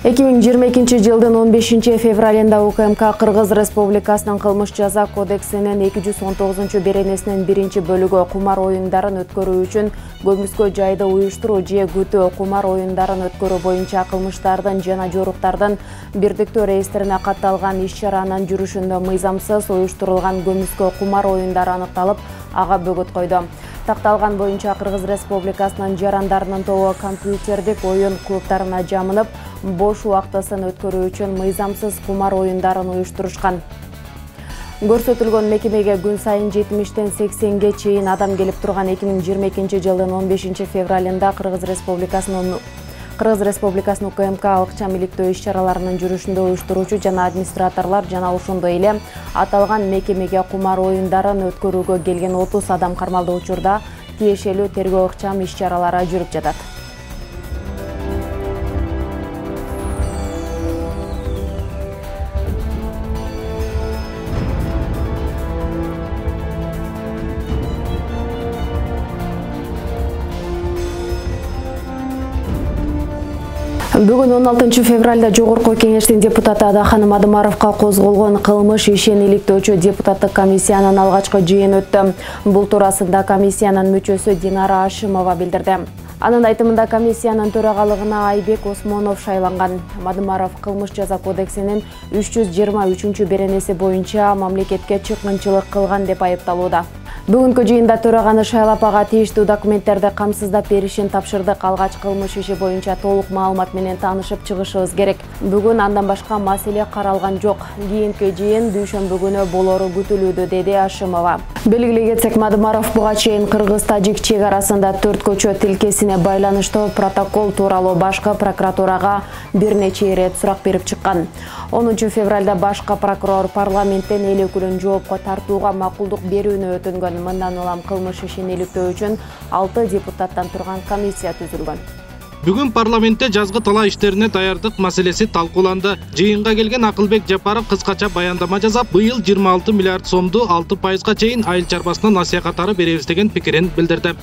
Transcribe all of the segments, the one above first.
2022-жылдын 15 февралында УКМК Кыргыз Республикасынын кылмыш жаза кодексинин 219-беренесинин 1-бөлүгү кумар оюндарын өткөрүү үчүн көмүскө жайды уюштуруу же күтүү кумар оюндарын өткөрүү боюнча кылмыштардын жана жоруктардын бирдиктүү реестрине катталган иш-чаранын жүрүшүндө мыйзамсыз уюштурулган көмүскө кумар оюндары аныкталып, ага бөгөт койду. Такталган боюнча Кыргыз Республикасынын жарандарынын тобу компьютердик оюн клубтарына жамынып, бош убактысын өткөрүү үчүн мыйзамсыз кумар оюндарын уюштурушкан. Көрсөтүлгөн мекемеге күн сайын 70-тен 80-ге чейин адам келип турган 2022-жылдын 15 февралында Кыргыз Республикасынын УКМК алыкча миликтөө иш-чараларынын жүрүшүндө уюштуруучу жана администраторлор жана ошондой эле аталган мекемеге кумар оюндарын өткөрүүгө келген 30 адам кармалды. Учурда тиешелүү тергөө ыкчам иш-чаралары жүрүп жатат. Бүгүн 16 февралда Жогорку Кеңештин депутаты Адаханым Адымаровго козголгон кылмыш ишин иликтөөчү депутаттык комиссиянын алгачкы жыйыны өттү. Бул туурасында комиссиянын мүчөсү Динара Ашимова билдирди. Анын айтымында комиссиянын төрагалыгына Айбек Осмонов шайланган. Адымаров кылмыш жаза кодексинин 323-беренеси боюнча мамлекетке чыккынчылык кылган деп айыпталууда. Бүгүнкү жыйында төраганы шайлап ага тийиштүү документтерди камсыздап беришин тапшырдык. Алгач кылмыш иши боюнча толук маалымат менен таанышып чыгышыбыз керек. Бүгүн андан башка маселе каралган жок. Кийинки жыйын дүйшөмбү күнү болору күтүлүүдө, деди Ашимова. Белгилей кетсек, Адымаров буга чейин Кыргыз-Тажик чек арасында 4 көчө тилкесине байланыштуу протокол тууралуу башкы прокуратурага бир нече ирет сурак берип чыккан. 10 февралда башкы прокурор парламенттен эл өкүлүн жоопко тартууга макулдук берүүнү өтүнгөн. Мындан улам кылмыш ишин иликтөө үчүн 6 депутаттан турган комиссия түзүлгөн. Бүгүн парламентте жазгы талаа иштерине даярдык маселеси талкууланды. Жыйынга келген Акылбек Жапаров кыскача баяндама жасап, быйыл 26 миллиард сомду 6%га чейин айыл чарбасына насыя катары беребиз деген пикирин билдирди.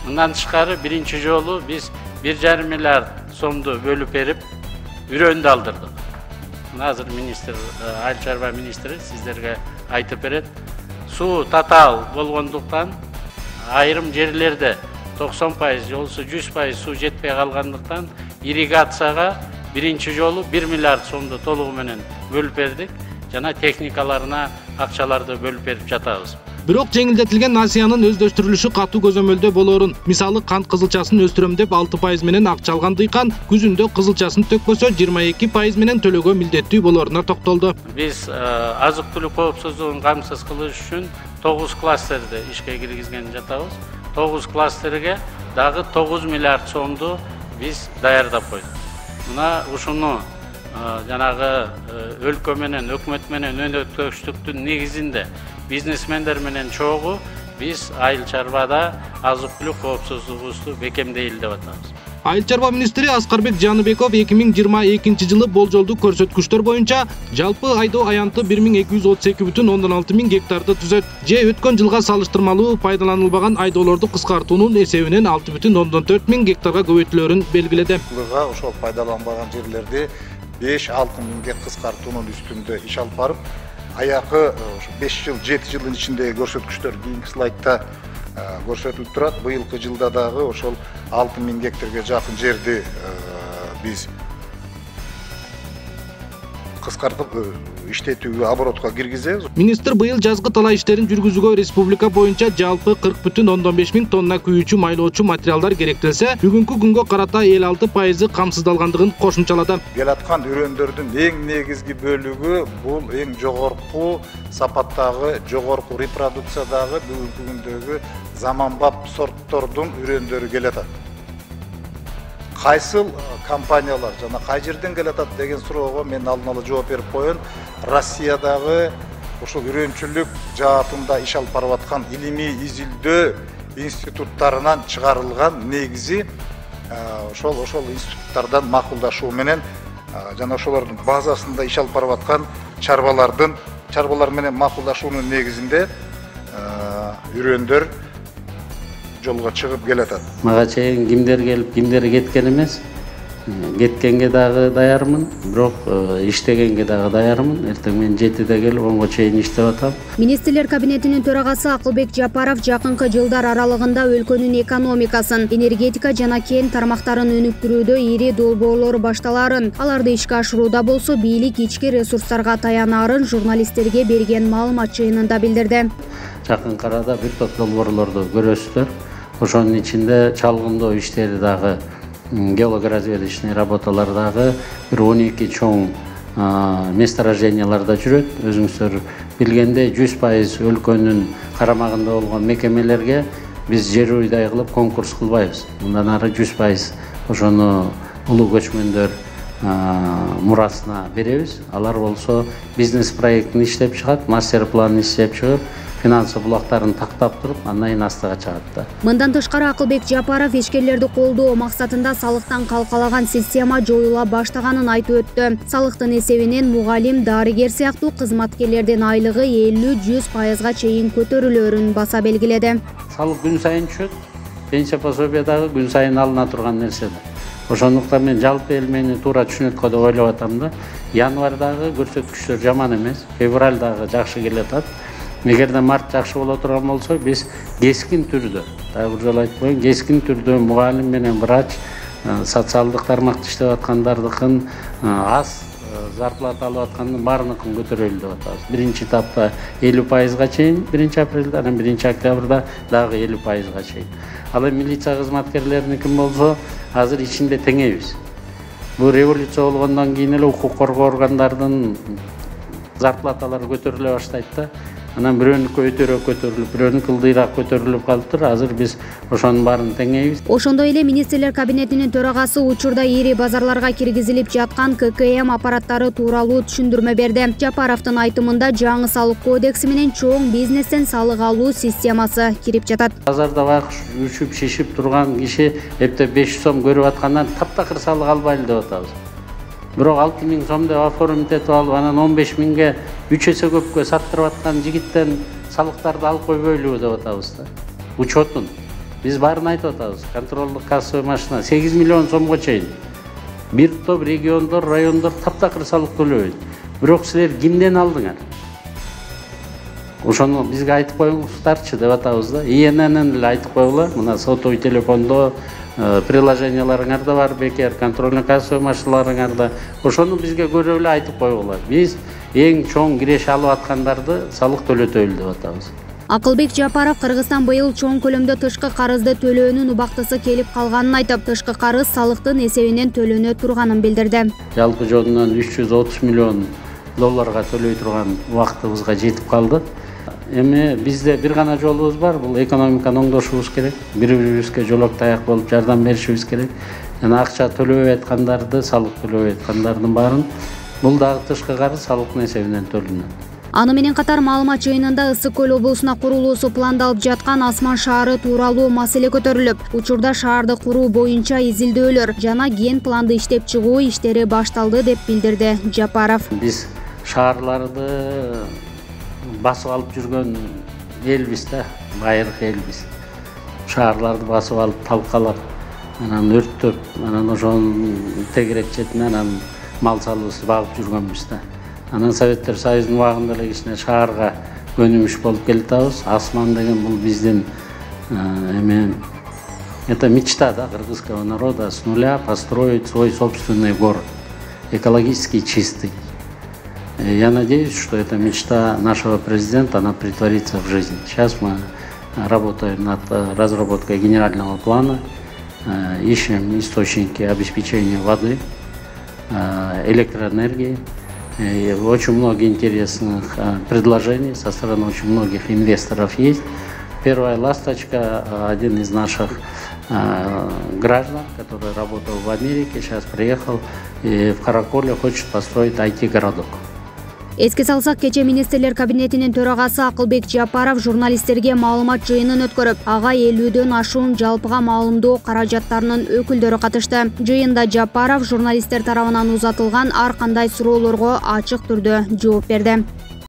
Мындан тышкары биринчи жолу биз 1,5 миллиард сомду бөлүп берип, үрөндү алдырдык. Азыр министр, айыл чарба министри сиздерге айтып берет. Суу татаал болгондуктан айрым жерлерде 90%, жолсу 100% суу жетпей калгандыктан ирригацияга биринчи жолу 1 миллиард сомду толугу менен бөлүп бердик жана техникаларына акчаларды бөлүп берип жатабыз. Бирок жеңилдетилген насыянын өздөштүрүлүшү катуу көзөмөлдө болорун. Мисалы, кант кызылчасын өстүрөм деп 6% менен акча алган дыйкан күзүндө кызылчасын төкпөсө 22% менен төлөгө милдеттүү болоруна токтолду. Биз азык-түлүк коопсуздугун камсыз кылыш үчүн 9 кластерди ишке киргизген жатабыз. 9 кластерге дагы 9 миллиард сомду биз даярдап койдук. Мына ушуну жанагы өлкө менен, өкмөт менен өнөктөштүктүн негизинде бизнесмендер менен чогуу биз айыл чарбада азык-түлүк коопсуздугубузду бекемдейли деп атабыз. Айыл чарба министри Аскарбек Жаныбеков 2022 жылы болжолдуу көрсөткүчтөр боюнча жалпы айдоо аянты 1232,6 миң гектарды түзөт. Же өткөн жылга салыштырмалуу пайдаланылбаган айдоолорду кыскартуунун эсебинен 6,4 миң гектарга көбөйтүлөрүн белгиледи. Ошол пайдаланбаган жерлерди 5-6 миңге кыскартуунун үстүндө иш алып барып, аякы 5 жыл, 7 жылдын ичиндеги көрсөткүчтөр кийинки слайдта көрсөтүлүп турат. Быйылкы жылда дагы ошол 6 миң гектарга жакын жерди биз кыскартып иштетүүгө, оборотко киргизебиз. Министр быйыл жазгы талаа иштерин жүргүзүүгө республика боюнча жалпы 40,15 миң тонна күйүүчү майлоочу материалдар керектелсе, бүгүнкү күнгө карата 56% камсыздалгандыгын кошумчалады. Келаткан үрөндөрдүн эң негизги бөлүгү бул эң жогорку сапаттагы, жогорку репродукциядагы бүгүнкү күндөгү заманбап сорттордун үрөндөрү келатат. Кайсыл компаниялар жана кай жерден келатат деген суроого мен алдын ала жооп берип коеюн. Россиядагы ошол үрөнчүлүк жаатында иш алып барып аткан илимий изилдөө институттарынан чыгарылган негизи ошол институттардан макулдашуу менен жана ошолордун базасында иш алып барып аткан чарбалар менен макулдашуунун негизинде үрөндөр жолго чыгып келатат. Мага чейин кимдер келип, кимдер кеткен эмес. кеткенге дагы даярмын, бирок иштегенге дагы даярмын. Эртең мен 7-де келип 10го чейин иштеп атам. Министрлер кабинетинин төрагасы Акылбек Жапаров жакынкы жылдар аралыгында өлкөнүн экономикасын, энергетика жана кен тармактарын өнүктүрүүдө ири долбоорлор башталарын, аларды ишке ашырууда болсо бийлик ички ресурстарга таянарын журналисттерге берген маалымат жыйынында билдирди. Жакынкы арада бир топ долбоорлорду көрөсүздөр. Ошонун ичинде чалгындоо иштери дагы, геологоразведочный работалар дагы бир 12 чоң месторожденияларда жүрөт. Өзүңүздөр билгендей 100% өлкөнүн карамагында болгон мекемелерге биз жер уйдай кылып конкурс кылбайбыз. Мындан ары 100% ошону улуу көчмөндөр мурасына беребиз. Алар болсо бизнес проектин иштеп чыгат, мастер планын иштеп чыгып, финансы булактарын тактап туруп, андан кийин астыга чыгат да. Мындан тышкары Акылбек Жапаров ишкерлерди колдоо максатында салыктан калкалаган система жоюла баштаганын айтып өттү. Салыктын эсебинен мугалим, дарыгер сыяктуу кызматкерлердин айлыгы 50-100%га чейин көтөрүлөрүн баса белгиледи. Салык күн сайын түшөт, пенсия пособие дагы күн сайын алына турган нерсе. Ошондуктан мен жалпы эл мени туура түшүнөт го деп ойлоп атам да. Январдагы көрсөткүчтөр жаман эмес, февралдагы жакшы келатат. Эгерде март жакшы боло турган болсо, биз кескин түрдө, дагы бир жолу айтып коеюн, кескин түрдө мугалим менен врач, социалдык тармакта иштеп аткандардыкын аз зарплата алып аткандын баарыныкын көтөрөлү деп атабыз. Биринчи этапта 50%га чейин, 1-апрелде, анан 1-октябрда дагы 50%га чейин. Ал эми милиция кызматкерлеринин болсо, азыр ичинде теңейбиз. Бул революция болгондон кийин эле укук коргоо органдардын зарплаталары көтөрүлө баштайт да. Анан бирөөнүкү өтөрөөк көтөрүлүп, бирөөнүкү ылдыйраак көтөрүлүп калыптыр. Азыр биз ошонун баарын теңейбиз. Ошондой эле министрлер кабинетинин төрагасы учурда ири базарларга киргизилип жаткан ККМ аппараттары тууралуу түшүндүрмө берди. Жапаровдун айтымында жаңы салык кодекси менен чоң бизнестен салык алуу системасы кирип жатат. Базарда байкуш үшүп шишип турган киши эптеп 500 сом көрүп аткандан таптакыр салык албайлы деп атабыз. Бирок 6000 сом деп оформить этип алып, анан 15 миңге 3 эсе көпкө саттырып аткан жигиттен салыктарды алып койбойлубу деп атабыз да. Учетун биз баарын айтып атабыз. Контролдук кассовый машина 8 миллион сомго чейин. Бир топ региондор, райондор таптакыр салык төлөбөйт. Бирок силер кимден алдыңар? Ошону бизге айтып коюңуздарчы деп атабыз да. ИНН эле айтып койгула. Мына сотовый телефондо приложенияларыңарда бар бекер, контрольный кассовый машиналарыңарда. Ошону бизге көрүп эле айтып койгула. Биз эң чоң киреш алып аткандарды салык төлөтөлү деп атабыз. Акылбек Жапаров Кыргызстан быйыл чоң көлөмдө тышкы карызды төлөөнүн убактысы келип калганын айтып, тышкы карыз салыктын эсебинен төлөнө турганын билдирди. Жалпы жөнүнөн 330 миллион долларга төлөй турган убактыбызга жетип калды. Эми бизде бир гана жолубуз бар, бул экономиканы оңдошубуз керек. Бири-бирибизге жолок таяк болуп жардам беришибиз керек. Жана акча төлөбөй аткандарды, салык төлөбөй аткандардын баарын бул дагы тышкы карыз салыктын эсебинен төлөнөт. Аны менен катар маалымат жыйынында Ысык көл облусуна курулуусу пландалып жаткан Асман шаары тууралуу маселе көтөрүлүп, учурда шаарды куруу боюнча изилдөөлөр жана ген планды иштеп чыгуу иштери башталды деп билдирди Жапаров. Биз шаарларды басып алып жүргөн элбиз да, байыркы элбиз. Шаарларды басып алып талкалап, анан өрттөп, анан ошонун тегерек четинен анан мал салыбызды багып жүргөнбүз да. Анан Советтер Союзунун убагында эле кичине шаарга көнүмүш болуп келатабыз. Асман деген бул биздин это мечта да кыргызского народа с нуля построить свой собственный город, экологически чистый. Я надеюсь, что эта мечта нашего президента, она претворится в жизнь. Сейчас мы работаем над разработкой генерального плана, ищем источники обеспечения воды, электроэнергии. И очень много интересных предложений со стороны очень многих инвесторов есть. Первая ласточка, один из наших граждан, который работал в Америке, сейчас приехал и в Караколе хочет построить IT-городок. Эске салсак, кече министрлер кабинетинин төрагасы Акылбек Жапаров журналисттерге маалымат жыйынын өткөрүп, ага 50дөн ашуун жалпыга маалымдоо каражаттарынын өкүлдөрү катышты. Жыйында Жапаров журналисттер тарабынан узатылган ар кандай суроолорго ачык түрдө жооп берди.